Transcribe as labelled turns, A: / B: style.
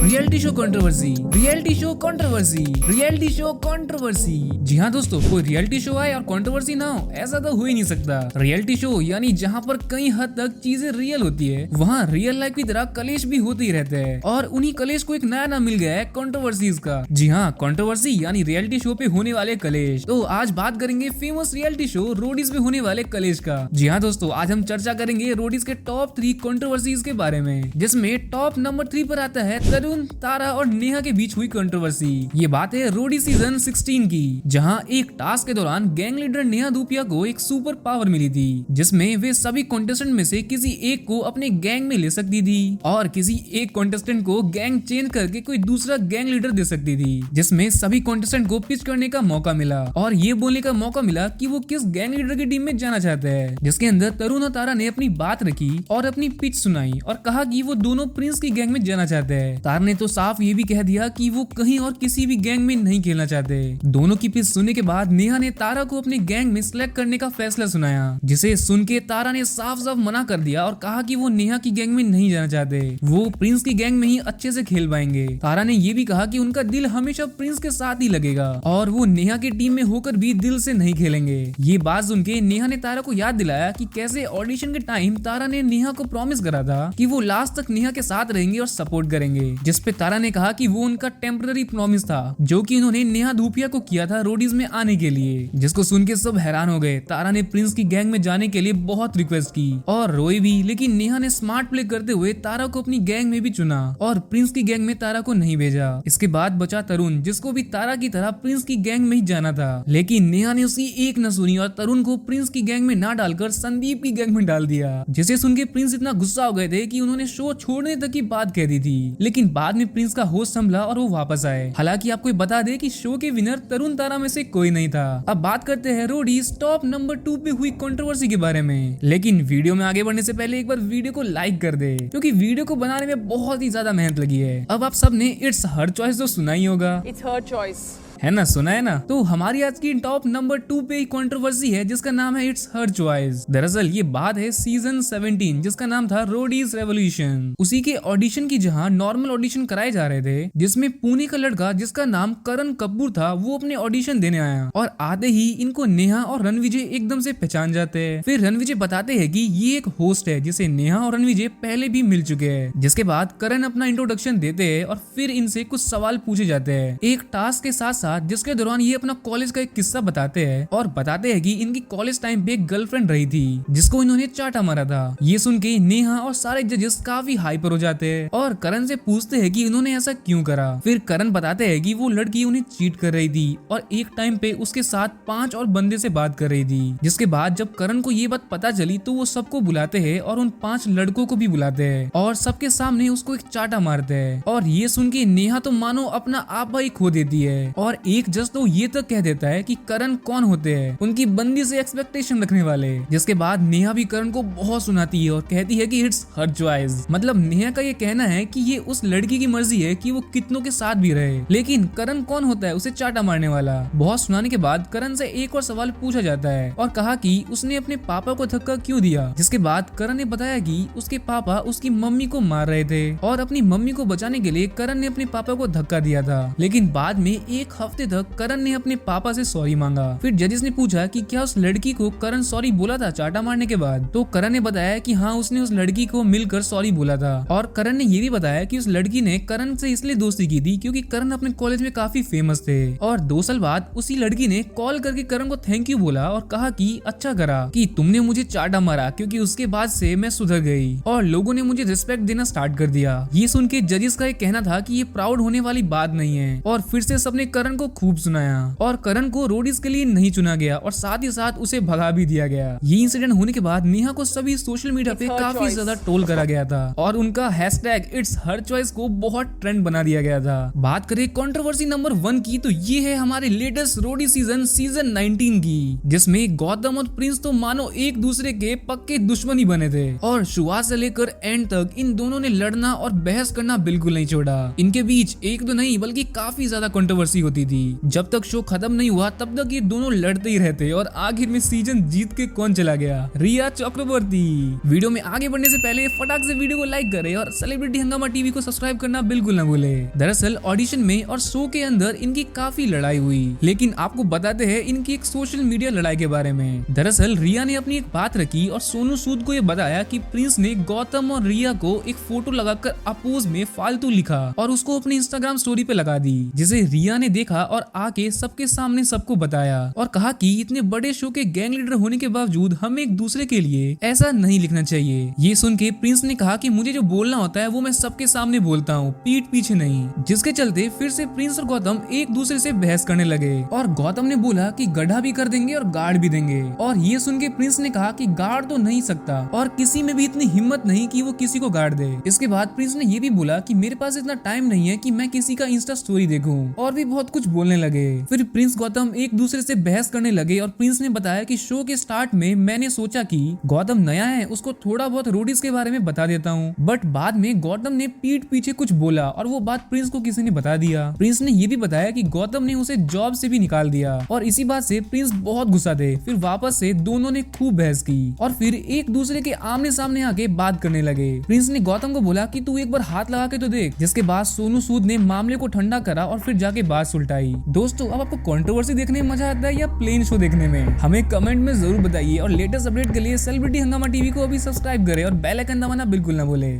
A: Reality show controversy, reality show controversy, reality show controversy. जी हाँ दोस्तों, कोई रियलिटी शो आए और कंट्रोवर्सी ना हो, ऐसा तो हो ही नहीं सकता। रियलिटी शो यानी जहाँ पर कई हद तक चीजें रियल होती है, वहाँ रियल लाइफ की तरह कलेश भी होते ही रहते हैं। और उन्हीं कलेश को एक नया नाम मिल गया है, कंट्रोवर्सीज का। जी हाँ, कंट्रोवर्सी यानी रियलिटी शो पे होने वाले कलेश। तो आज बात करेंगे फेमस रियलिटी शो रोडीज में होने वाले कलेश का। जी हाँ दोस्तों, आज हम चर्चा करेंगे रोडीज के टॉप 3 कंट्रोवर्सीज के बारे में, जिसमें टॉप नंबर 3 पर आता है तरुण, तारा और नेहा के बीच हुई कंट्रोवर्सी। ये बात है रोडी सीजन 16 की, जहां एक टास्क के दौरान गैंग लीडर नेहा धूपिया को एक सुपर पावर मिली थी, जिसमें वे सभी कंटेस्टेंट में से किसी एक को अपने गैंग में ले सकती थी और किसी एक कंटेस्टेंट को गैंग चेंज करके कोई दूसरा गैंग लीडर दे सकती थी, जिसमें सभी कंटेस्टेंट को पिच करने का मौका मिला और ये बोलने का मौका मिला कि वो किस गैंग लीडर की टीम में जाना चाहते हैं। जिसके अंदर तरुण और तारा ने अपनी बात रखी और अपनी पिच सुनाई और कहा कि वो दोनों प्रिंस की गैंग में जाना चाहते हैं। तारा ने तो साफ ये भी कह दिया कि वो कहीं और किसी भी गैंग में नहीं खेलना चाहते। दोनों की पिच सुनने के बाद नेहा ने तारा को अपने गैंग में सिलेक्ट करने का फैसला सुनाया, जिसे सुन के तारा ने साफ साफ मना कर दिया और कहा कि वो नेहा की गैंग में नहीं जाना चाहते, वो प्रिंस की गैंग में ही अच्छे से खेल पाएंगे। तारा ने ये भी कहा कि उनका दिल हमेशा प्रिंस के साथ ही लगेगा और वो नेहा की टीम में होकर भी दिल से नहीं खेलेंगे। ये बात सुन के नेहा ने तारा को याद दिलाया कि कैसे ऑडिशन के टाइम तारा ने नेहा को प्रॉमिस करा था कि वो लास्ट तक नेहा के साथ रहेंगे और सपोर्ट करेंगे, जिसपे तारा ने कहा कि वो उनका टेम्पररी प्रॉमिस था जो कि उन्होंने नेहा धूपिया को किया था रोडीज में आने के लिए। जिसको सुन के सब हैरान हो गए। तारा ने प्रिंस की गैंग में जाने के लिए बहुत रिक्वेस्ट की और रोई भी, लेकिन नेहा ने स्मार्ट प्ले करते हुए तारा को अपनी गैंग में भी चुना और प्रिंस की गैंग में तारा को नहीं भेजा। इसके बाद बचा तरुण, जिसको भी तारा की तरह प्रिंस की गैंग में ही जाना था, लेकिन नेहा ने उसकी एक न सुनी और तरुण को प्रिंस की गैंग में ना डालकर संदीप की गैंग में डाल दिया। जिसे सुन के प्रिंस इतना गुस्सा हो गए थे कि उन्होंने शो छोड़ने तक की बात कह दी थी, लेकिन बाद में प्रिंस का होश संभला और वो वापस आए। हालांकि आपको बता दे कि शो के विनर तरुण तारा में से कोई नहीं था। अब बात करते हैं रोडीज टॉप नंबर 2 पे हुई कंट्रोवर्सी के बारे में, लेकिन वीडियो में आगे बढ़ने से पहले एक बार वीडियो को लाइक कर दे, क्योंकि वीडियो को बनाने में बहुत ही ज्यादा मेहनत लगी है। अब आप सबने इट्स हर चॉइस तो सुना ही होगा,
B: इट्स हर चॉइस
A: है ना, सुना है ना। तो हमारी आज की टॉप नंबर 2 पे कंट्रोवर्सी है जिसका नाम है इट्स हर चॉइस। दरअसल ये बात है सीजन 17 जिसका नाम था रोडीज रेवोल्यूशन। उसी के ऑडिशन की जहां नॉर्मल ऑडिशन कराए जा रहे थे, जिसमें पुणे का लड़का जिसका नाम करण कपूर था वो अपने ऑडिशन देने आया और आते ही इनको नेहा और रणविजय एकदम से पहचान जाते हैं। फिर रणविजय बताते हैं कि ये एक होस्ट है जिसे नेहा और रणविजय पहले भी मिल चुके हैं। जिसके बाद करण अपना इंट्रोडक्शन देते हैं और फिर इनसे कुछ सवाल पूछे जाते हैं एक टास्क के साथ, जिसके दौरान ये अपना कॉलेज का एक किस्सा बताते हैं और बताते हैं कि इनकी कॉलेज टाइम पे एक गर्लफ्रेंड रही थी जिसको इन्होंने चाटा मारा था। ये सुन के नेहा और सारे जजेस काफी हाइपर हो जाते हैं और करण से पूछते हैं कि इन्होंने ऐसा क्यों करा। फिर करण बताते हैं कि वो लड़की उन्हें चीट कर रही थी और एक टाइम पे उसके साथ 5 और बंदे से बात कर रही थी। जिसके बाद जब करण को ये बात पता चली तो वो सबको बुलाते हैं और उन 5 लड़कों को भी बुलाते हैं और सबके सामने उसको एक चाटा मारते हैं। और ये सुन के नेहा तो मानो अपना आपा ही खो देती है और एक जज तो ये तक कह देता है कि करण कौन होते हैं, उनकी बंदी से एक्सपेक्टेशन रखने वाले। जिसके बाद नेहा भी करण को बहुत सुनाती है और कहती है कि इट्स हर चॉइस। मतलब नेहा का ये कहना है कि ये उस लड़की की मर्जी है कि वो कितनों के साथ भी रहे, लेकिन करण कौन होता है उसे चाटा मारने वाला। बहुत सुनाने के बाद करण से एक और सवाल पूछा जाता है और कहा कि उसने अपने पापा को धक्का क्यों दिया। जिसके बाद करण ने बताया कि उसके पापा उसकी मम्मी को मार रहे थे और अपनी मम्मी को बचाने के लिए करण ने अपने पापा को धक्का दिया था, लेकिन बाद में एक हफ्ते तक करण ने अपने पापा से सॉरी मांगा। फिर जजेस ने पूछा कि क्या उस लड़की को करण सॉरी बोला था चाटा मारने के बाद, तो करण ने बताया कि हाँ, उसने उस लड़की को मिलकर सॉरी बोला था। और करण ने ये भी बताया कि उस लड़की ने करण से इसलिए दोस्ती की थी क्योंकि करण अपने कॉलेज में काफी फेमस थे और 2 साल बाद उसी लड़की ने कॉल करके करण को थैंक यू बोला और कहा कि अच्छा करा कि तुमने मुझे चाटा मारा, क्योंकि उसके बाद से मैं सुधर गई और लोगों ने मुझे रिस्पेक्ट देना स्टार्ट कर दिया। ये सुन के जजेस का कहना था कि ये प्राउड होने वाली बात नहीं है और फिर से सबने करण को खूब सुनाया और करण को रोडीज के लिए नहीं चुना गया और साथ ही साथ उसे भगा भी दिया गया। ये इंसिडेंट होने के बाद नेहा को सभी सोशल मीडिया पे काफी ज्यादा ट्रोल करा गया था और उनका हैशटैग इट्स हर चॉइस को बहुत ट्रेंड बना दिया गया था। बात करें कंट्रोवर्सी नंबर 1 की, तो ये है हमारे लेटेस्ट रोडी सीजन 19 की, जिसमें गौतम और प्रिंस तो मानो एक दूसरे के पक्के दुश्मन ही बने थे और शुरुआत से लेकर एंड तक इन दोनों ने लड़ना और बहस करना बिल्कुल नहीं छोड़ा। इनके बीच एक तो नहीं बल्कि काफी ज्यादा कंट्रोवर्सी होती होती थी। जब तक शो खत्म नहीं हुआ तब तक ये दोनों लड़ते ही रहते और आखिर में सीजन जीत के कौन चला गया? रिया चक्रवर्ती। वीडियो में आगे बढ़ने से पहले फटाक से वीडियो को लाइक करें और सेलिब्रिटी हंगामा टीवी को सब्सक्राइब करना बिल्कुल न भूले। दरअसल ऑडिशन में और शो के अंदर इनकी काफी लड़ाई हुई, लेकिन आपको बताते हैं इनकी एक सोशल मीडिया लड़ाई के बारे में। दरअसल रिया ने अपनी एक बात रखी और सोनू सूद को ये बताया कि प्रिंस ने गौतम और रिया को एक फोटो लगाकर अपोज में फालतू लिखा और उसको अपनी इंस्टाग्राम स्टोरी पे लगा दी, जिसे रिया ने देखा और आके सबके सामने सबको बताया और कहा कि इतने बड़े शो के गैंग लीडर होने के बावजूद हमें एक दूसरे के लिए ऐसा नहीं लिखना चाहिए। ये सुन के प्रिंस ने कहा कि मुझे जो बोलना होता है वो मैं सबके सामने बोलता हूँ, पीठ पीछे नहीं। जिसके चलते फिर से प्रिंस और गौतम एक दूसरे से बहस करने लगे और गौतम ने बोला कि गड्ढा भी कर देंगे और गाड़ भी देंगे। और ये सुन के प्रिंस ने कहा कि गाड़ तो नहीं सकता और किसी में भी इतनी हिम्मत नहीं कि वो किसी को गाड़ दे। इसके बाद प्रिंस ने ये भी बोला कि मेरे पास इतना टाइम नहीं है कि मैं किसी का इंस्टा स्टोरी देखूं, और भी बहुत कुछ बोलने लगे। फिर प्रिंस गौतम एक दूसरे से बहस करने लगे और प्रिंस ने बताया कि शो के स्टार्ट में मैंने सोचा कि गौतम नया है, उसको थोड़ा बहुत रोडीज के बारे में बता देता हूँ, बट बाद में गौतम ने पीठ पीछे कुछ बोला और वो बात प्रिंस को किसी ने बता दिया। प्रिंस ने ये भी बताया कि गौतम ने उसे जॉब से भी निकाल दिया और इसी बात से प्रिंस बहुत गुस्सा थे। फिर वापस से दोनों ने खूब बहस की और फिर एक दूसरे के आमने सामने आके बात करने लगे। प्रिंस ने गौतम को बोला कि तू एक बार हाथ लगा के तो देख, जिसके बाद सोनू सूद ने मामले को ठंडा करा और फिर जाके बात सुलटाई। दोस्तों, अब आपको कंट्रोवर्सी देखने में मजा आता है या प्लेन शो देखने में? हमें कमेंट में जरूर बताइए और लेटेस्ट अपडेट के लिए सेलिब्रिटी हंगामा टीवी को अभी सब्सक्राइब करें और बेल आइकन दबाना बिल्कुल ना भूलें।